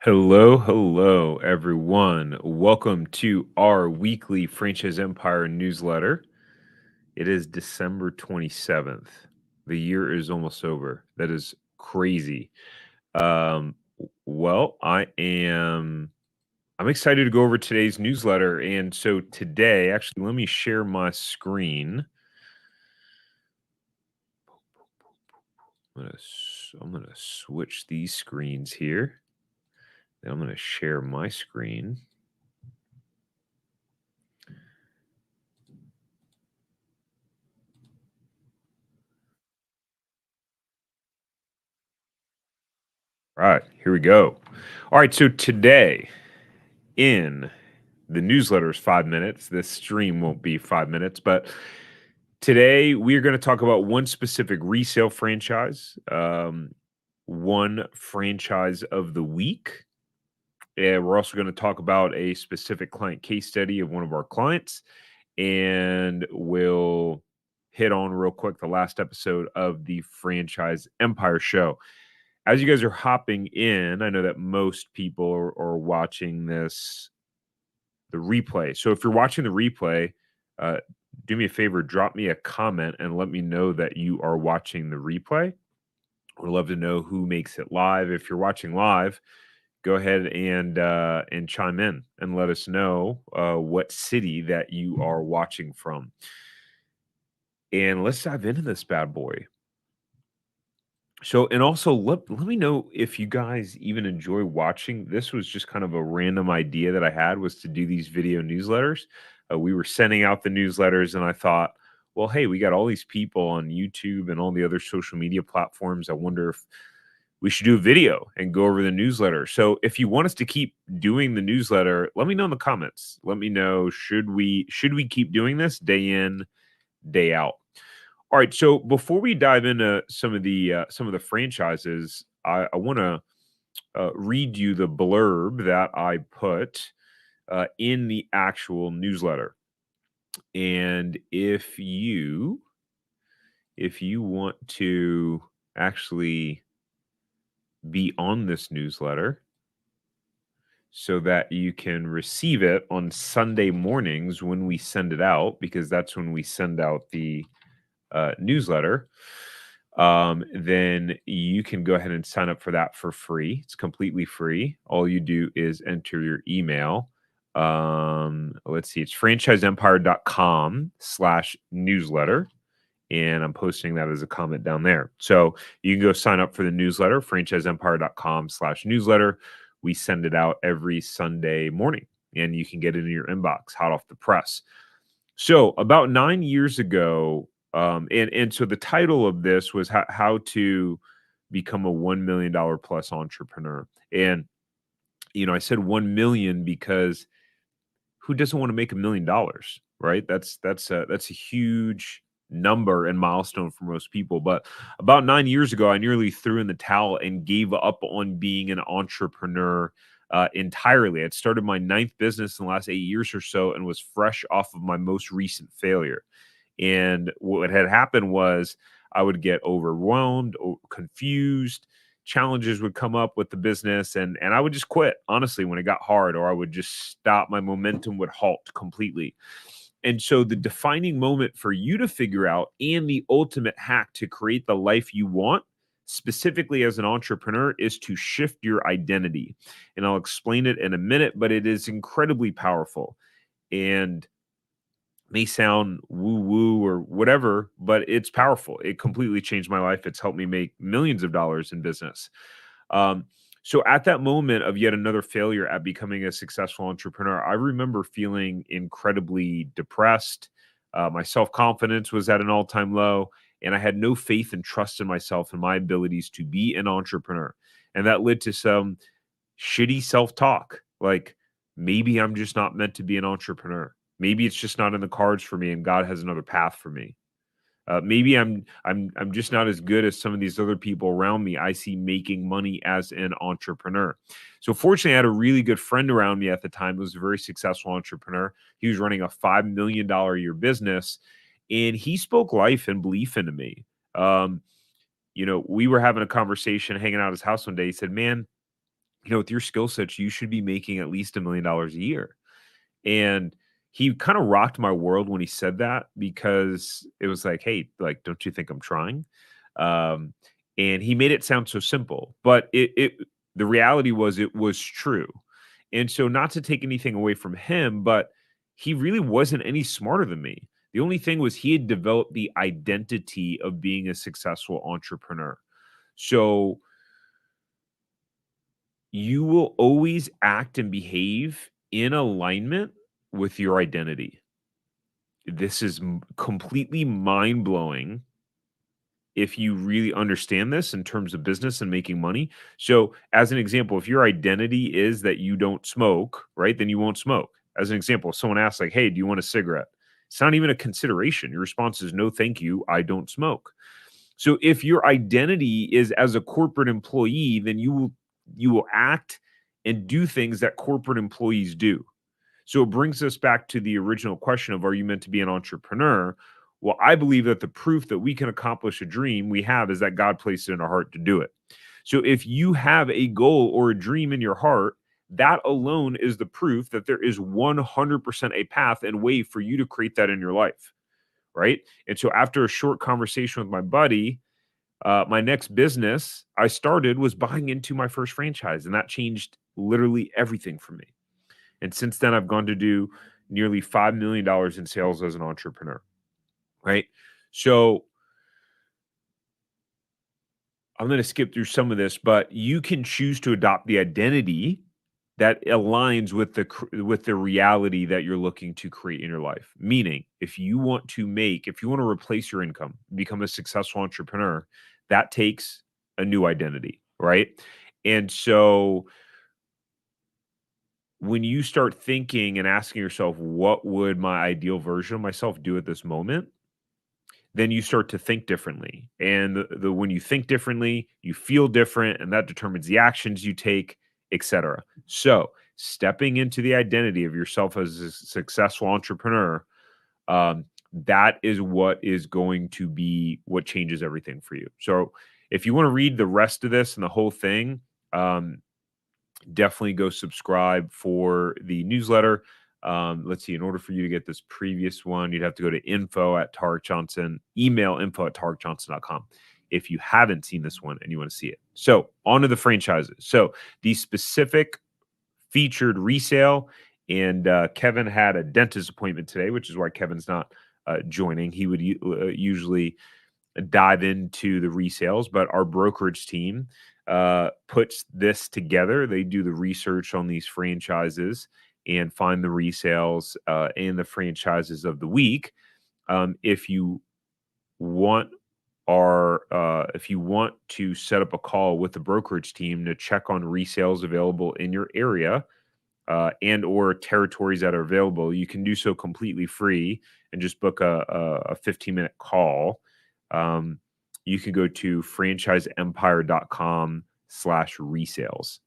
Hello, hello, everyone. Welcome to our weekly Franchise Empire newsletter. It is December 27th. The year is almost over. That is crazy. I'm excited to go over today's newsletter. And so today, actually, let me share my screen. I'm gonna switch these screens here. Then I'm gonna share my screen. All right, here we go. All right, so today in the newsletter is 5 minutes. This stream won't be 5 minutes, but today we are going to talk about one specific resale franchise, one franchise of the week. And we're also going to talk about a specific client case study of one of our clients. And we'll hit on real quick the last episode of the Franchise Empire show. As you guys are hopping in, I know that most people are watching the replay. So if you're watching the replay, uh, do me a favor, drop me a comment and let me know that you are watching the replay. We'd love to know who makes it live. If you're watching live, go ahead and chime in and let us know what city that you are watching from. And let's dive into this bad boy. So, and also let me know if you guys even enjoy watching. This was just kind of a random idea that I had, was to do these video newsletters. We were sending out the newsletters, and I thought, well, hey, we got all these people on YouTube and all the other social media platforms. I wonder if we should do a video and go over the newsletter. So, if you want us to keep doing the newsletter, let me know in the comments. Let me know, should we keep doing this day in, day out? All right, so before we dive into some of the franchises, I want to read you the blurb that I put in the actual newsletter. And if you want to actually be on this newsletter so that you can receive it on Sunday mornings when we send it out, because that's when we send out the newsletter, then you can go ahead and sign up for that for free. It's completely free. All you do is enter your email. Let's see, it's franchiseempire.com/newsletter. And I'm posting that as a comment down there. So you can go sign up for the newsletter, franchiseempire.com/newsletter. We send it out every Sunday morning and you can get it in your inbox, hot off the press. So about 9 years ago, and so the title of this was how to become a $1 million plus entrepreneur. And I said 1 million because who doesn't want to make $1 million, right? That's a huge number and milestone for most people. But about 9 years ago, I nearly threw in the towel and gave up on being an entrepreneur entirely. I'd started my ninth business in the last 8 years or so and was fresh off of my most recent failure. And what had happened was I would get overwhelmed, confused. Challenges would come up with the business, and I would just quit, honestly, when it got hard, or I would just stop. My momentum would halt completely. And so the defining moment for you to figure out, and the ultimate hack to create the life you want, specifically as an entrepreneur, is to shift your identity. And I'll explain it in a minute, but it is incredibly powerful. And may sound woo woo or whatever, but it's powerful. It completely changed my life. It's helped me make millions of dollars in business. Um, so at that moment of yet another failure at becoming a successful entrepreneur, I remember feeling incredibly depressed. My self confidence was at an all time low, and I had no faith and trust in myself and my abilities to be an entrepreneur. And that led to some shitty self talk, like maybe I'm just not meant to be an entrepreneur. Maybe it's just not in the cards for me, and God has another path for me. Maybe I'm just not as good as some of these other people around me I see making money as an entrepreneur. So fortunately, I had a really good friend around me at the time who was a very successful entrepreneur. He was running a $5 million a year business, and he spoke life and belief into me. We were having a conversation, hanging out at his house one day. He said, "Man, with your skill sets, you should be making at least $1 million a year. And he kind of rocked my world when he said that, because it was like, hey, like, don't you think I'm trying? Um, and he made it sound so simple, but the reality was it was true. And so, not to take anything away from him, but he really wasn't any smarter than me. The only thing was he had developed the identity of being a successful entrepreneur. So you will always act and behave in alignment with your identity. This is completely mind blowing if you really understand this in terms of business and making money. So, as an example, if your identity is that you don't smoke, right, then you won't smoke. As an example, if someone asks, like, hey, do you want a cigarette? It's not even a consideration. Your response is, no, thank you. I don't smoke. So, if your identity is as a corporate employee, then you will act and do things that corporate employees do. So it brings us back to the original question of, are you meant to be an entrepreneur? Well, I believe that the proof that we can accomplish a dream we have is that God placed it in our heart to do it. So if you have a goal or a dream in your heart, that alone is the proof that there is 100% a path and way for you to create that in your life. Right. And so after a short conversation with my buddy, my next business I started was buying into my first franchise, and that changed literally everything for me. And since then, I've gone to do nearly $5 million in sales as an entrepreneur. Right. So I'm going to skip through some of this, but you can choose to adopt the identity that aligns with the reality that you're looking to create in your life. Meaning, if you want to replace your income, become a successful entrepreneur, that takes a new identity, right? And so when you start thinking and asking yourself, what would my ideal version of myself do at this moment? Then you start to think differently. And when you think differently, you feel different, and that determines the actions you take, etc. So, stepping into the identity of yourself as a successful entrepreneur, that is what is going to be what changes everything for you. So, if you want to read the rest of this and the whole thing, definitely go subscribe for the newsletter. Let's see, in order for you to get this previous one, you'd have to go to info@TarekJohnson, email info@TarekJohnson.com if you haven't seen this one and you want to see it. So, on to the franchises. So, the specific featured resale, and Kevin had a dentist appointment today, which is why Kevin's not joining. He would usually dive into the resales, but our brokerage team puts this together. They do the research on these franchises and find the resales and the franchises of the week. If you want if you want to set up a call with the brokerage team to check on resales available in your area, and or territories that are available, you can do so completely free and just book a 15-minute call. You can go to franchiseempire.com/resales.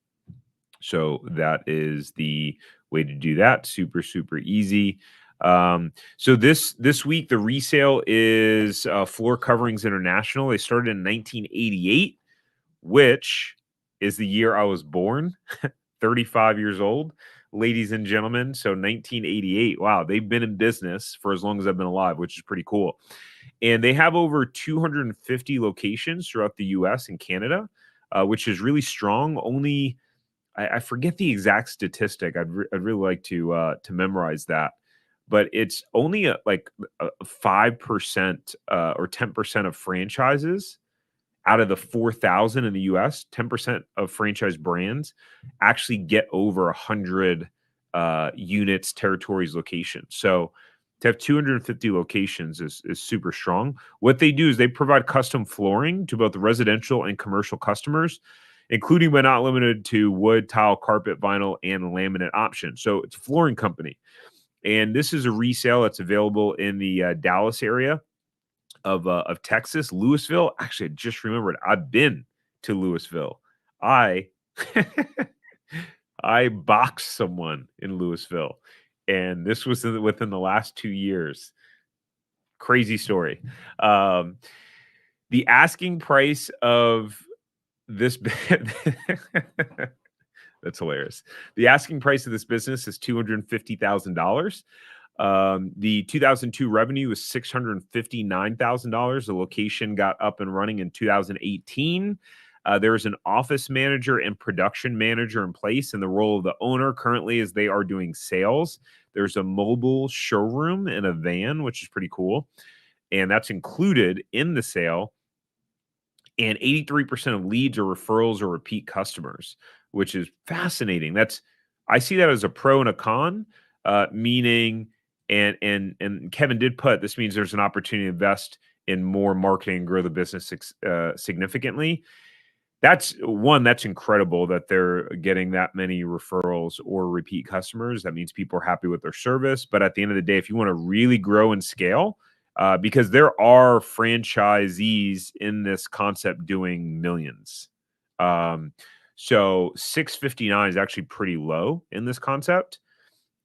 So that is the way to do that. Super, super easy. So this week, the resale is Floor Coverings International. They started in 1988, which is the year I was born. 35 years old, ladies and gentlemen. So 1988. Wow, they've been in business for as long as I've been alive, which is pretty cool. And they have over 250 locations throughout the US and Canada, which is really strong. Only I forget the exact statistic. I'd really like to memorize that, but it's only a 5% or 10% of franchises out of the 4,000 in the US, 10% of franchise brands actually get over 100 units, territories, locations. So to have 250 locations is super strong. What they do is they provide custom flooring to both the residential and commercial customers, including but not limited to wood, tile, carpet, vinyl, and laminate options. So it's a flooring company. And this is a resale that's available in the Dallas area of Texas, Louisville. Actually, I just remembered I've been to Louisville. I I boxed someone in Louisville, and this was within the last 2 years. Crazy story. Um, the asking price of this That's hilarious. The asking price of this business is $250,000. The 2002 revenue was $659,000. The location got up and running in 2018. There is an office manager and production manager in place, and the role of the owner currently is they are doing sales. There's a mobile showroom and a van, which is pretty cool, and that's included in the sale. And 83% of leads are referrals or repeat customers, which is fascinating. I see that as a pro and a con, meaning, and Kevin did put, this means there's an opportunity to invest in more marketing and grow the business significantly. That's incredible that they're getting that many referrals or repeat customers. That means people are happy with their service. But at the end of the day, if you want to really grow and scale, because there are franchisees in this concept doing millions. So 659 is actually pretty low in this concept.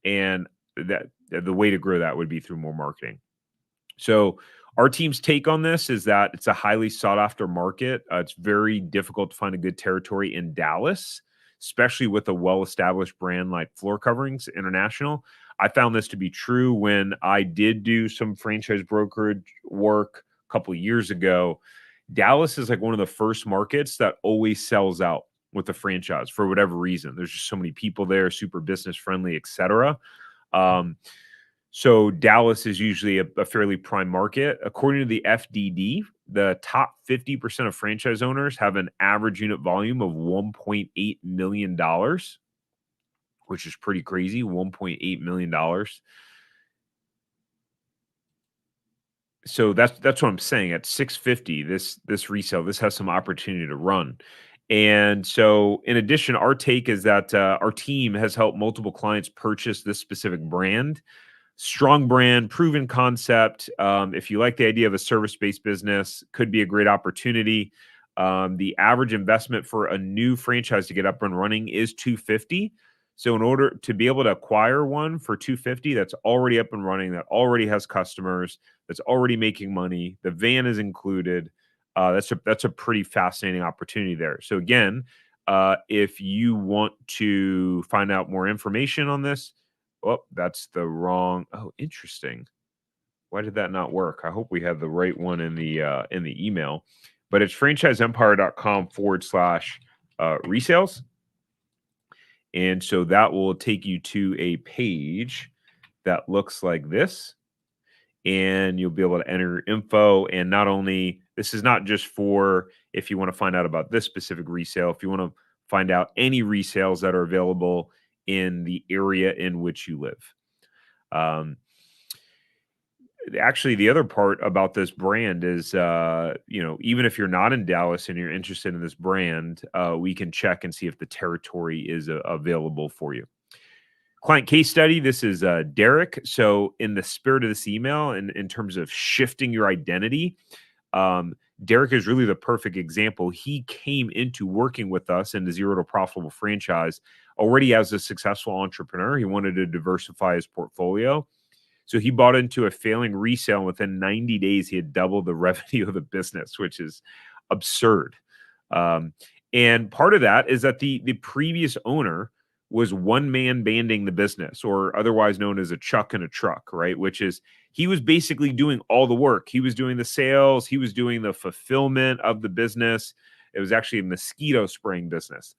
And that the way to grow that would be through more marketing. So our team's take on this is that it's a highly sought after market. It's very difficult to find a good territory in Dallas, especially with a well-established brand like Floor Coverings International. I found this to be true when I did do some franchise brokerage work a couple of years ago. Dallas is like one of the first markets that always sells out with the franchise for whatever reason. There's just so many people there, super business friendly, etc. So Dallas is usually a fairly prime market. According to the FDD, the top 50% of franchise owners have an average unit volume of $1.8 million, which is pretty crazy, $1.8 million. So that's what I'm saying. At 650, this resale, this has some opportunity to run. And so in addition, our take is that our team has helped multiple clients purchase this specific brand. Strong brand, proven concept. If you like the idea of a service-based business, could be a great opportunity. The average investment for a new franchise to get up and running is $250. So in order to be able to acquire one for $250, that's already up and running, that already has customers, that's already making money, the van is included. That's a pretty fascinating opportunity there. So again, if you want to find out more information on this, oh, that's the wrong. Oh, interesting. Why did that not work? I hope we have the right one in the email. But it's franchiseempire.com/resales. And so that will take you to a page that looks like this. And you'll be able to enter your info. And not only, this is not just for if you want to find out about this specific resale, if you want to find out any resales that are available in the area in which you live. Actually, the other part about this brand is, even if you're not in Dallas and you're interested in this brand, we can check and see if the territory is available for you. Client case study. This is Derek. So in the spirit of this email and in terms of shifting your identity, Derek is really the perfect example. He came into working with us in the Zero to Profitable franchise already as a successful entrepreneur. He wanted to diversify his portfolio. So he bought into a failing resale, and within 90 days, he had doubled the revenue of the business, which is absurd. And part of that is that the previous owner was one man banding the business, or otherwise known as a chuck in a truck, right? Which is, he was basically doing all the work. He was doing the sales. He was doing the fulfillment of the business. It was actually a mosquito spraying business.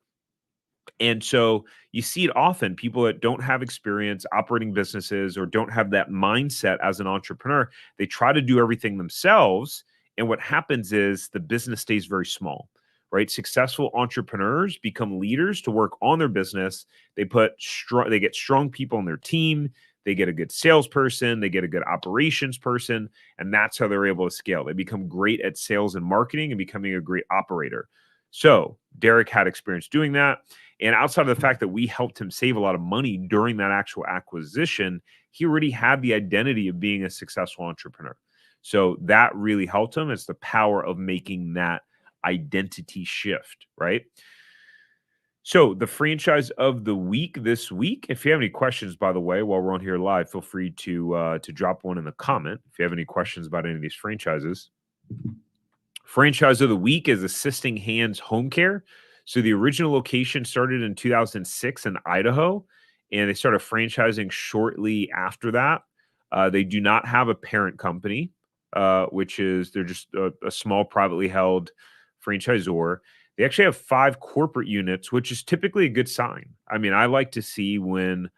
And so you see it often, people that don't have experience operating businesses or don't have that mindset as an entrepreneur, they try to do everything themselves. And what happens is the business stays very small, right? Successful entrepreneurs become leaders to work on their business. They get strong people on their team. They get a good salesperson. They get a good operations person. And that's how they're able to scale. They become great at sales and marketing and becoming a great operator. So Derek had experience doing that. And outside of the fact that we helped him save a lot of money during that actual acquisition, he already had the identity of being a successful entrepreneur. So that really helped him. It's the power of making that identity shift, right? So the franchise of the week this week, if you have any questions, by the way, while we're on here live, feel free to drop one in the comment if you have any questions about any of these franchises. Franchise of the week is Assisting Hands Home Care. So the original location started in 2006 in Idaho, and they started franchising shortly after that. They do not have a parent company, which is they're just a small privately held franchisor. They actually have 5 corporate units, which is typically a good sign. I mean, I like to see when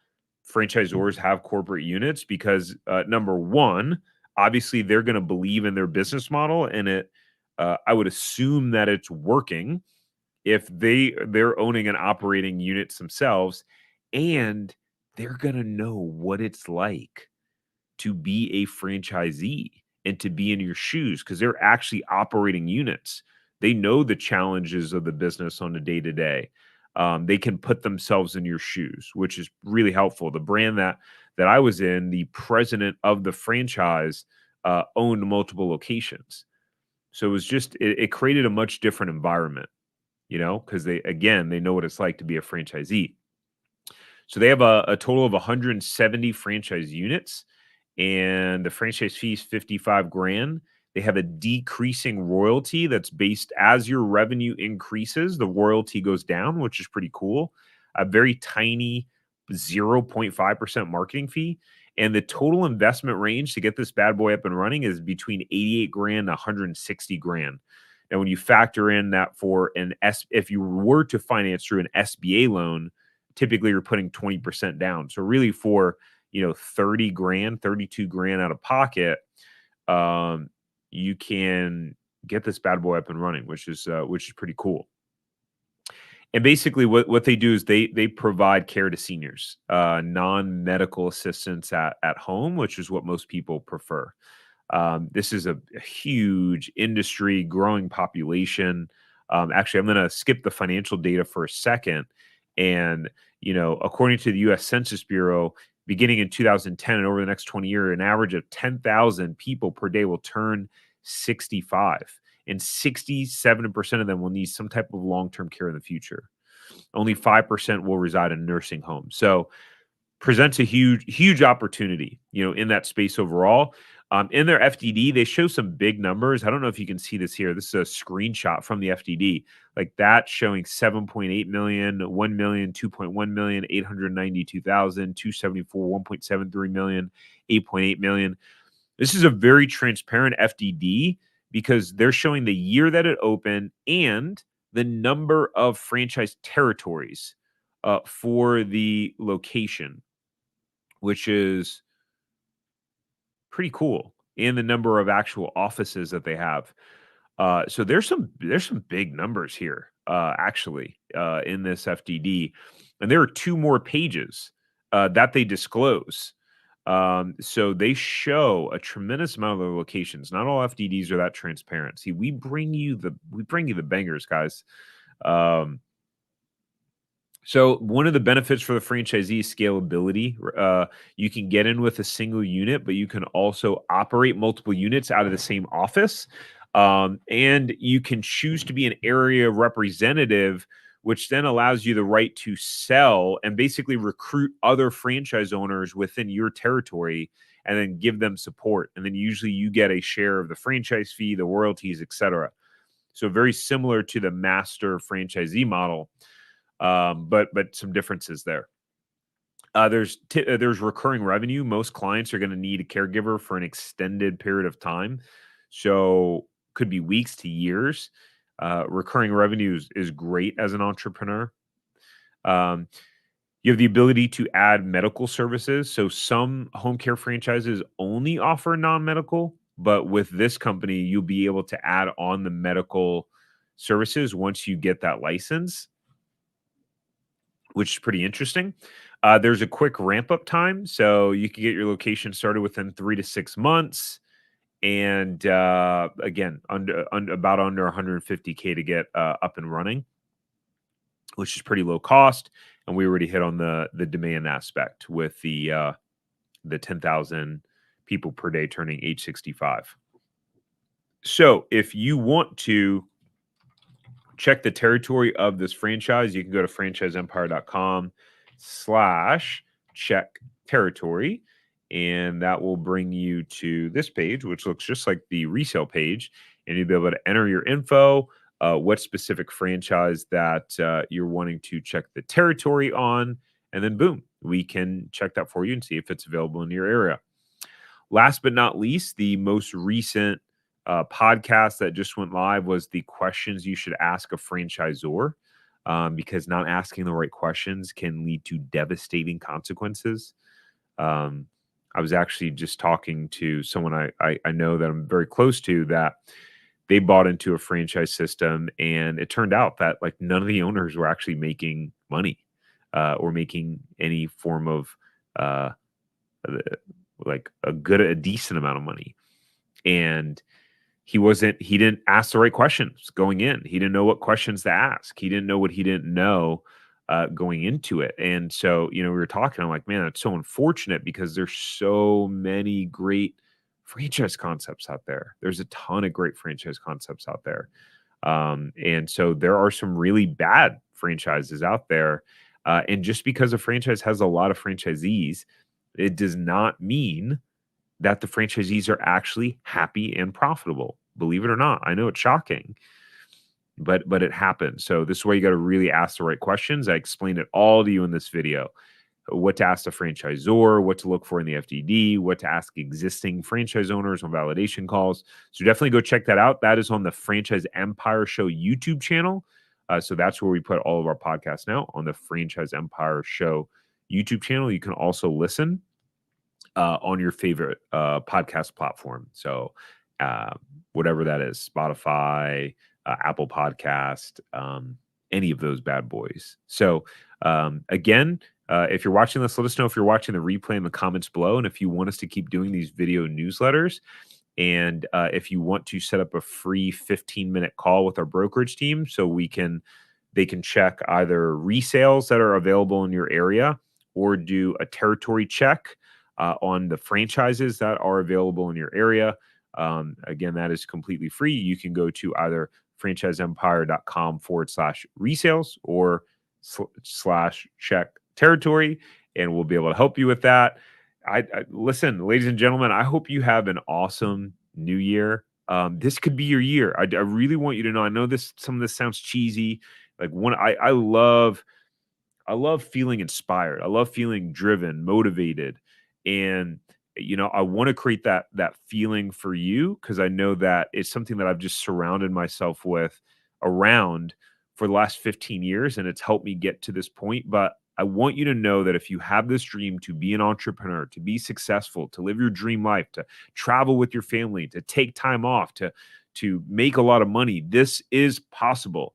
franchisors have corporate units because number one, obviously they're going to believe in their business model, and I would assume that it's working if they're owning and operating units themselves, and they're going to know what it's like to be a franchisee and to be in your shoes because they're actually operating units. They know the challenges of the business on a day to day. They can put themselves in your shoes, which is really helpful. The brand that I was in, the president of the franchise owned multiple locations, so it was just it created a much different environment, because they know what it's like to be a franchisee. So they have a total of 170 franchise units, and the franchise fee is 55 grand. They have a decreasing royalty that's based as your revenue increases, the royalty goes down, which is pretty cool. A very tiny 0.5% marketing fee. And the total investment range to get this bad boy up and running is between 88 grand and 160 grand. Now, when you factor in that if you were to finance through an SBA loan, typically you're putting 20% down. So really for 30 grand, 32 grand out of pocket, you can get this bad boy up and running, which is pretty cool. And basically what they do is they provide care to seniors, non-medical assistance at home, which is what most people prefer. This is a huge industry, growing population. Actually, I'm going to skip the financial data for a second. And, according to the U.S. Census Bureau, beginning in 2010 and over the next 20 years, an average of 10,000 people per day will turn 65. And 67% of them will need some type of long-term care in the future. Only 5% will reside in nursing homes. So presents a huge opportunity, in that space overall. In their FDD, they show some big numbers. I don't know if you can see this here. This is a screenshot from the FDD, like that showing 7.8 million, 1 million, 2.1 million, 892,000, 274, 1.73 million, 8.8 million. This is a very transparent FDD because they're showing the year that it opened and the number of franchise territories for the location, which is pretty cool, and the number of actual offices that they have. So there's some big numbers here, actually, in this FDD, and there are 2 more pages that they disclose. So they show a tremendous amount of the locations. Not all FDDs are that transparent. See, we bring you the bangers, guys. So one of the benefits for the franchisee is scalability. You can get in with a single unit, but you can also operate multiple units out of the same office. And you can choose to be an area representative, which then allows you the right to sell and basically recruit other franchise owners within your territory and then give them support. And then usually you get a share of the franchise fee, the royalties, etc. So very similar to the master franchisee model. But some differences there. There's recurring revenue. Most clients are going to need a caregiver for an extended period of time, so could be weeks to years. Recurring revenue is great as an entrepreneur. You have the ability to add medical services. So some home care franchises only offer non-medical, but with this company, you'll be able to add on the medical services once you get that license, which is pretty interesting. There's a quick ramp up time, so you can get your location started within 3 to 6 months, and again, under 150K to get up and running, which is pretty low cost. And we already hit on the demand aspect with the 10,000 people per day turning age 65. So if you want to check the territory of this franchise, you can go to franchiseempire.com/check territory, and that will bring you to this page, which looks just like the resale page, and you'll be able to enter your info. what specific franchise that you're wanting to check the territory on, and then boom, we can check that for you and see if it's available in your area. Last but not least, the most recent podcast that just went live was the questions you should ask a franchisor, because not asking the right questions can lead to devastating consequences. Um, I was actually just talking to someone I know that I'm very close to, that they bought into a franchise system, and it turned out that like none of the owners were actually making money, or making any form of uh, like a decent amount of money. And he didn't ask the right questions going in. He didn't know what questions to ask. He didn't know what he didn't know going into it. And so, we were talking, I'm like, man, that's so unfortunate, because there's so many great franchise concepts out there. There's a ton of great franchise concepts out there. And so there are some really bad franchises out there. And just because a franchise has a lot of franchisees, it does not mean that the franchisees are actually happy and profitable. Believe it or not. I know it's shocking, but it happens. So this is why you got to really ask the right questions. I explained it all to you in this video. What to ask the franchisor, what to look for in the FDD, what to ask existing franchise owners on validation calls. So definitely go check that out. That is on the Franchise Empire Show YouTube channel. So that's where we put all of our podcasts now, on the Franchise Empire Show YouTube channel. You can also listen on your favorite podcast platform. So uh, whatever that is, Spotify, Apple Podcast, any of those bad boys. So again, if you're watching this, let us know if you're watching the replay in the comments below. And if you want us to keep doing these video newsletters, and if you want to set up a free 15-minute call with our brokerage team, so they can check either resales that are available in your area, or do a territory check on the franchises that are available in your area. Again, that is completely free. You can go to either franchiseempire.com/resales or slash check territory, and we'll be able to help you with that. I listen, ladies and gentlemen, I hope you have an awesome new year. This could be your year. I really want you to know. I know some of this sounds cheesy. Like I love feeling inspired. I love feeling driven, motivated. And I want to create that feeling for you, because I know that it's something that I've just surrounded myself with around for the last 15 years, and it's helped me get to this point. But I want you to know that if you have this dream to be an entrepreneur, to be successful, to live your dream life, to travel with your family, to take time off, to make a lot of money, this is possible.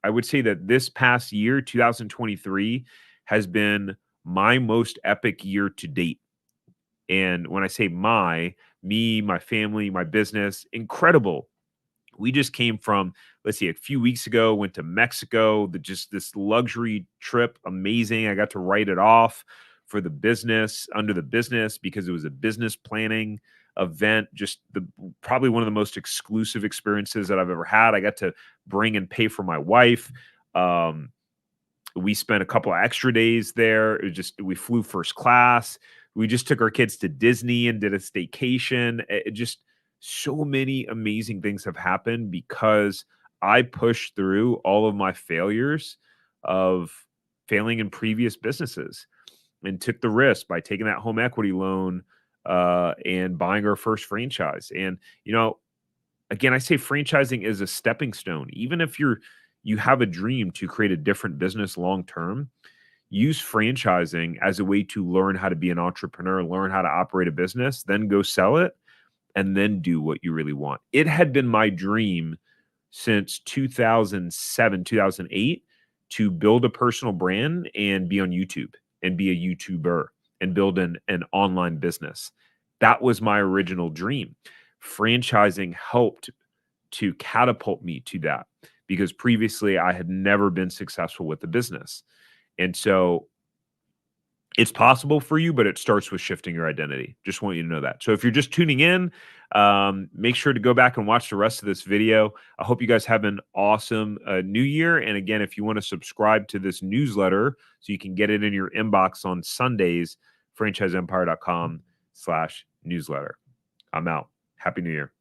I would say that this past year, 2023, has been my most epic year to date. And when I say me, my family, my business, incredible. We just came from, let's see, a few weeks ago, went to Mexico, just this luxury trip, amazing. I got to write it off for the business, under the business, because it was a business planning event, just probably one of the most exclusive experiences that I've ever had. I got to bring and pay for my wife. We spent a couple of extra days there. We flew first class. We just took our kids to Disney and did a staycation. Just so many amazing things have happened because I pushed through all of my failures of failing in previous businesses, and took the risk by taking that home equity loan and buying our first franchise. And, again, I say franchising is a stepping stone. Even if you have a dream to create a different business long term, use franchising as a way to learn how to be an entrepreneur, learn how to operate a business, then go sell it, and then do what you really want. It had been my dream since 2007, 2008 to build a personal brand and be on YouTube and be a YouTuber and build an online business. That was my original dream. Franchising helped to catapult me to that, because previously I had never been successful with the business. And so it's possible for you, but it starts with shifting your identity. Just want you to know that. So if you're just tuning in, make sure to go back and watch the rest of this video. I hope you guys have an awesome new year. And again, if you want to subscribe to this newsletter so you can get it in your inbox on Sundays, franchiseempire.com/newsletter. I'm out. Happy New Year.